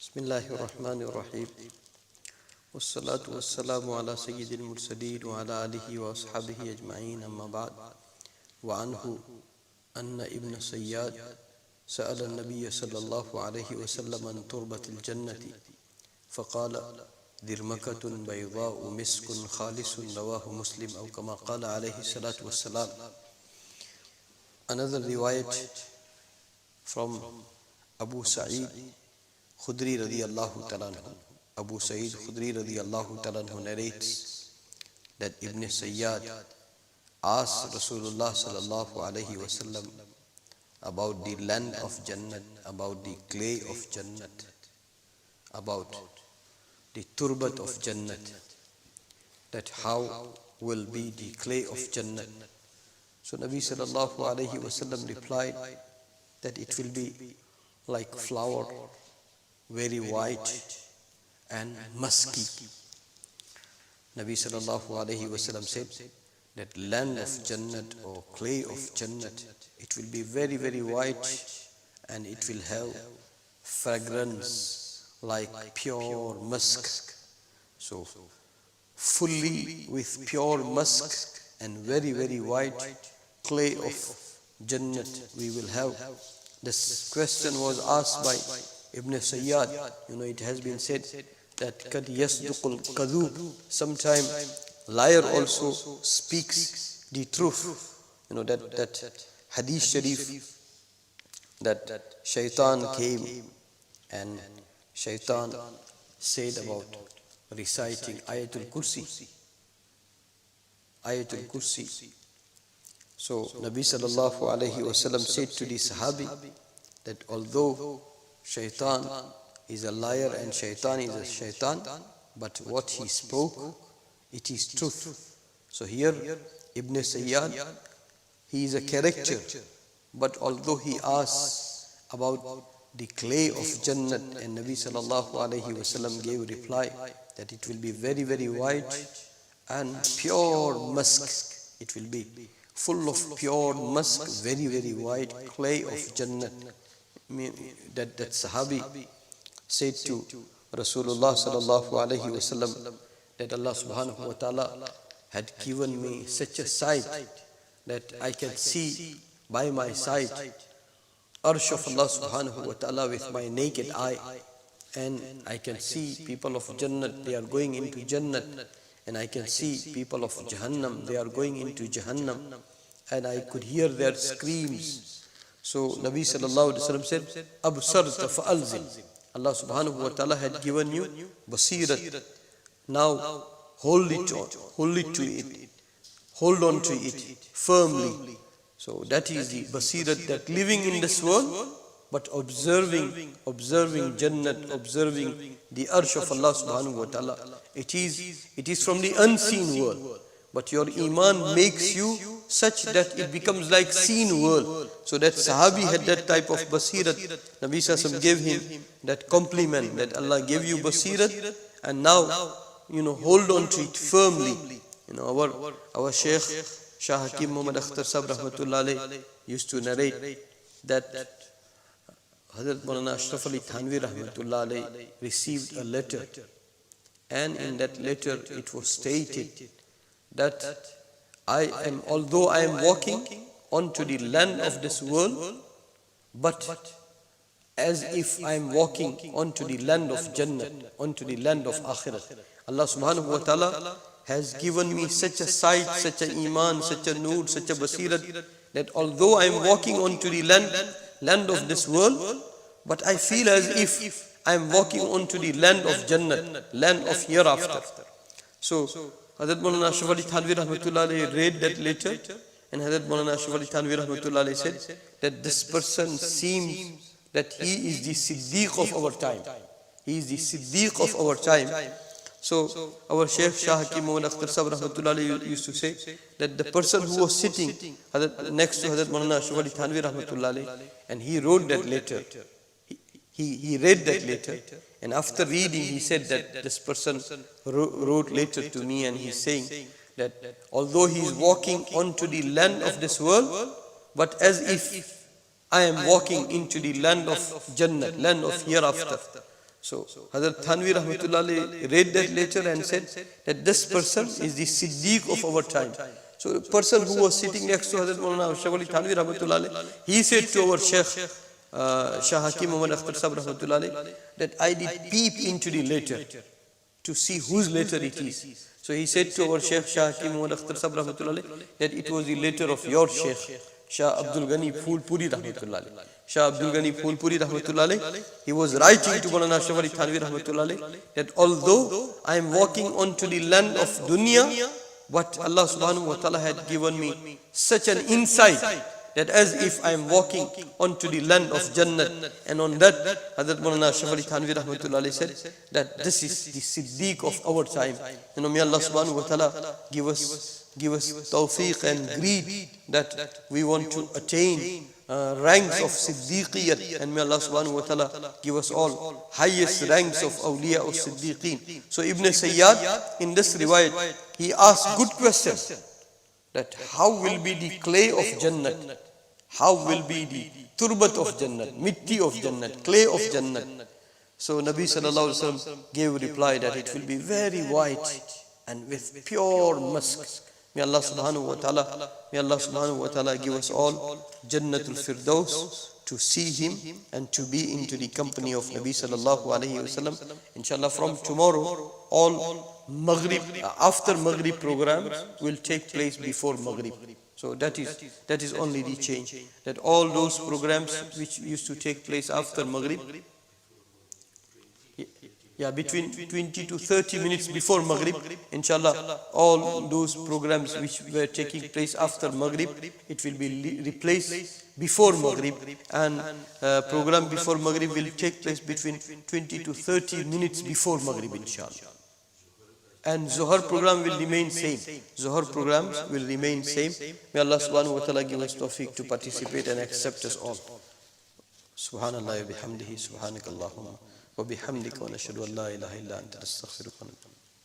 Bismillahir Rahmanir Rahim. Wassalatu wassalamu ala sayyidil mursaleen wa ala alihi wa ashabihi ajma'in, amma ba'd. Wa anhu anna ibn Sayyad sa'ala an-nabiy sallallahu alayhi wa sallam an turbatil jannati faqala dirmakatun bayda'u miskun khalisun, rawahu Muslim, aw kama qala alayhi salatu wassalam. Another riwayat from Abu Sa'id Khudri radiyallahu ta'ala anhu. Abu Sa'id Khudri radiyallahu ta'ala anhu narrates that Ibn Sayyad asked Rasulullah sallallahu alayhi wasallam about the land of Jannat, about the clay of Jannat, about the turbat of Jannat, that how will be the clay of Jannat. So Nabi sallallahu alayhi wasallam replied that it will be like flower, very white and musky. Nabi sallallahu alayhi wasallam said that land of Jannat or clay of Jannat, it will be very, very white and it will have fragrance like pure musk. So fully with pure musk and very, very white clay of Jannat we will have. This question was asked by Ibn Sayyad. It has been said that kad yasduqul kadhub, sometime liar also speaks the truth. That hadith sharif, that shaitan came and shaitan said about reciting Ayatul Kursi. Ayatul Kursi. So Nabi sallallahu alayhi wasallam said to the Sahabi that although shaitan is a liar and shaitan is a shaitan, but what he spoke, it is truth. So here Ibn Sayyad, he is a character, but although he asks about the clay of Jannat, and Nabi sallallahu alayhi wasallam gave reply that it will be very, very white and pure musk. It will be full of pure musk, very, very white clay of Jannat. That Sahabi said to Rasulullah sallallahu alayhi wasallam that Allah subhanahu wa ta'ala had given me such a sight that I can see by my sight Arsh of Allah subhanahu wa ta'ala with my naked eye, and I can see people of Jannat, they are going into Jannat, and I can see people of Jahannam, they are going into Jahannam, and I could hear their screams. So Nabi sallallahu alaihi wasallam said, "Absarta fa'alzim." Allah subhanahu wa ta'ala had given you basirat. Now hold it on, hold on to it firmly. So that is the basirat, that living in this world, but observing Jannat, observing the arsh of Allah subhanahu wa ta'ala. It is from the unseen world, but your iman makes you such that it becomes like seen world. So that Sahabi had that type of basirat. Nabi Sassam gave him that compliment that Allah gave you basirat, and now hold on to it firmly. Our Shaykh Shah Hakim Muhammad Akhtar Sahib rahmatullah alayhi used to narrate that Hazrat Maulana Ashraf Ali Thanvi rahmatullah alayhi received a letter, and in that letter it was stated that although I am walking onto the land of this world, but as if I am walking onto the land of Jannat, onto the land of Akhirat. Allah subhanahu wa ta'ala has given me such a sight, such a iman, such a nur, such a basirat, that although I am walking onto the land of this world, but I feel as if I am walking onto the land of Jannat, land of hereafter. So Hazrat Maulana Ashraf Ali Thanvi rahmatullah alayhi read that letter, and Hazrat Maulana Ashraf Ali Thanvi rahmatullah alayhi said that this person seems that he is the Siddiq of our time. He is the Siddiq of our time. So our Shaykh Shah Hakim Muhammad Akhtar Sahib rahmatullah alayhi used to say that the person who was sitting next to Hazrat Maulana Ashraf Ali Thanvi rahmatullah alayhi, and he wrote that letter, he read that letter, and after reading he said that this person wrote letter to me, and he's saying that although he is walking onto the land of this world, but as if I am walking into the land of Jannah, land of hereafter. So Hazrat Thanvi Rahmatullah alayhi read that letter and said that this person is the Siddiq of our time. So the person who was sitting next to Hazrat Maulana Ashraf Ali Thanvi Rahmatullah alayhi, he said to our Sheikh Shah Hakim Muhammad Akhtar Sahib Rahmatullah alayhi, that I did peep into the letter to see whose letter it is. So he said to our Sheikh Shah Hakim Muhammad Akhtar Sahib Rahmatullah alayhi, that it was the letter of your Sheikh Shah Abdul Ghani Phulpuri Rahmatullah alayhi. Shah Abdul Ghani Phulpuri Rahmatullah alayhi, he was writing to Maulana Ashraf Ali Thanvi Rahmatullah alayhi, that although I am walking onto the land of dunya, but Allah subhanahu wa ta'ala had given me such an insight that as if I am walking onto the land of Jannat. And on that, Hazrat Maulana Ashraf Ali Thanvi Rahmatullah alayhi said that this is the Siddiq of our time. May Allah subhanahu wa ta'ala give us tawfiq and greed that we want to attain ranks of Siddiqiyat, and may Allah subhanahu wa ta'ala give us all highest ranks of awliya of Siddiqeen. So Ibn Sayyad in this riwayat, he asked good questions, that how will be the clay of Jannat, how will be the turbat of Jannat, mitti of Jannat, clay of Jannat. So Nabi sallallahu alaihi wasallam gave a reply that it will be very white and with pure musk. May Allah subhanahu wa ta'ala give us all Jannatul Firdaus, to see him and to be into the company of Nabi sallallahu alayhi wasallam. Inshallah, from tomorrow, all Maghrib, after Maghrib programs will take place before Maghrib. So that is only the change. That all those programs which used to take place after Maghrib, between 20 to 30 minutes before Maghrib, inshallah, all those programs which were taking place after Maghrib, it will be replaced before Maghrib, and program before Maghrib will take place between 20 to 30 minutes before Maghrib, inshallah. And Zuhar program will remain same. Zuhar programs will remain same. May Allah subhanahu wa ta'ala give us tawfiq to participate and accept us all. Subhanallah wa bihamdihi, subhanakallahumma wa bihamdika, wa nashhadu an la ilaha illa anta, nastaghfiruka wa natubu.